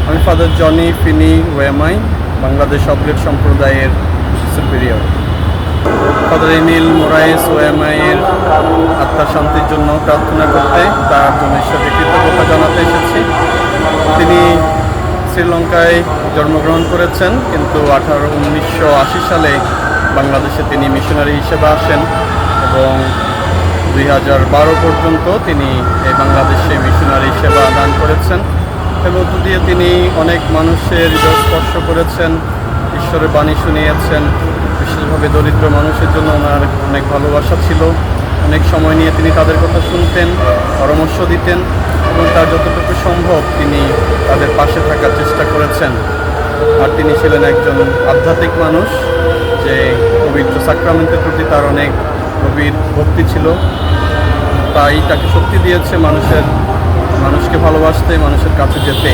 আমি father Johnny ফিনি ওয়েমাই, Bangladesh অবলেট সম্প্রদায়ের superior. Father Emil Moraes ওয়েমাইয়ের আত্মার শান্তির জন্য প্রার্থনা করতে, তার জন্য ঈশ্বরকে কৃতজ্ঞতা জানাতে এসেছি। তিনি শ্রীলঙ্কায় জন্মগ্রহণ করেছেন, কিন্তু 1980 সালে বাংলাদেশে তিনি মিশনারি হিসেবে আসেন এবং 2012 পর্যন্ত তিনি এই বাংলাদেশে মিশনারি সেবা দান করেছেন। এর মধ্য দিয়ে তিনি অনেক মানুষের হৃদয় স্পর্শ করেছেন, ঈশ্বরের বাণী শুনিয়েছেন। বিশেষভাবে দরিদ্র মানুষের জন্য ওনার অনেক ভালোবাসা ছিল। অনেক সময় নিয়ে তিনি তাদের কথা শুনতেন, পরামর্শ দিতেন এবং তার যতটুকু সম্ভব তিনি তাদের পাশে থাকার চেষ্টা করেছেন। আর তিনি ছিলেন একজন আধ্যাত্মিক মানুষ, যে পবিত্র সাক্রামেন্টের প্রতি তার অনেক গভীর ভক্তি ছিল। তাই তাকে শক্তি দিয়েছে মানুষকে ভালোবাসতে, মানুষের কাছে যেতে।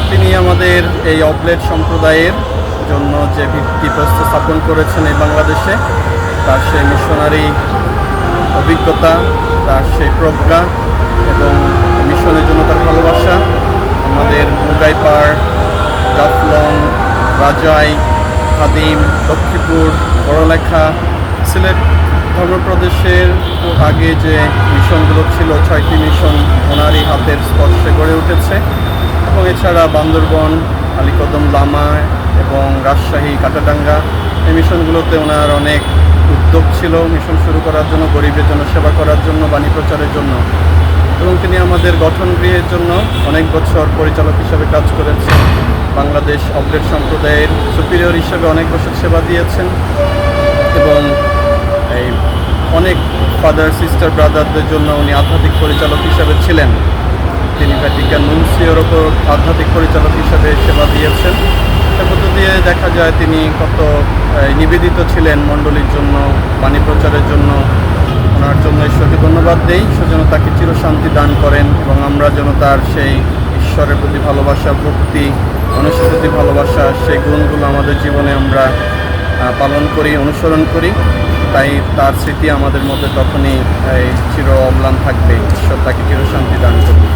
তিনি আমাদের এই অবলেট সম্প্রদায়ের জন্য যে ভিত্তিপ্রস্তর স্থাপন করেছেন এই বাংলাদেশে, তার সেই মিশনারি অভিজ্ঞতা, তার সেই প্রজ্ঞা এবং মিশনের জন্য তার ভালোবাসা আমাদের মুগাইপাড়, জাফলং, রাজাই, খাদিম, লক্ষ্মীপুর, বড়লেখা, সিলেট ধর্মপ্রদেশের আগে যে মিশনগুলো ছিল 6টি মিশন ওনারই হাতের স্পর্শে গড়ে উঠেছে। এবং এছাড়া বান্দরবন, আলীকদম, লামা এবং রাজশাহী, কাটাডাঙ্গা, এই মিশনগুলোতে ওনার অনেক উদ্যোগ ছিল মিশন শুরু করার জন্য, গরিবের জন্য সেবা করার জন্য, বাণী প্রচারের জন্য। এবং তিনি আমাদের গঠন গৃহের জন্য অনেক বছর পরিচালক হিসেবে কাজ করেছেন। বাংলাদেশ অবলেট সম্প্রদায়ের সুপিরিয়র হিসেবে অনেক বছর সেবা দিয়েছেন এবং এই অনেক ফাদার সিস্টার ব্রাদারদের জন্য উনি আধ্যাত্মিক পরিচালক হিসেবে ছিলেন। তিনি ভ্যাটিকান নুনসিওর ওপর আধ্যাত্মিক পরিচালক হিসেবে সেবা দিয়েছেন। এর মধ্য দিয়ে দেখা যায় তিনি কত নিবেদিত ছিলেন মণ্ডলীর জন্য, বাণী প্রচারের জন্য। ওনার জন্য ঈশ্বরকে ধন্যবাদ দেই। ঈশ্বর যেন তাকে চিরশান্তি দান করেন এবং আমরা যেন তার সেই ঈশ্বরের প্রতি ভালোবাসা, ভক্তি, মানুষের প্রতি ভালোবাসা, সেই গুণগুলো আমাদের জীবনে আমরা পালন করি, অনুসরণ করি। তাই তার স্মৃতি আমাদের মধ্যে তখনই চির অম্লান থাকবে। ঈশ্বর তাকে চিরশান্তি দান করবে।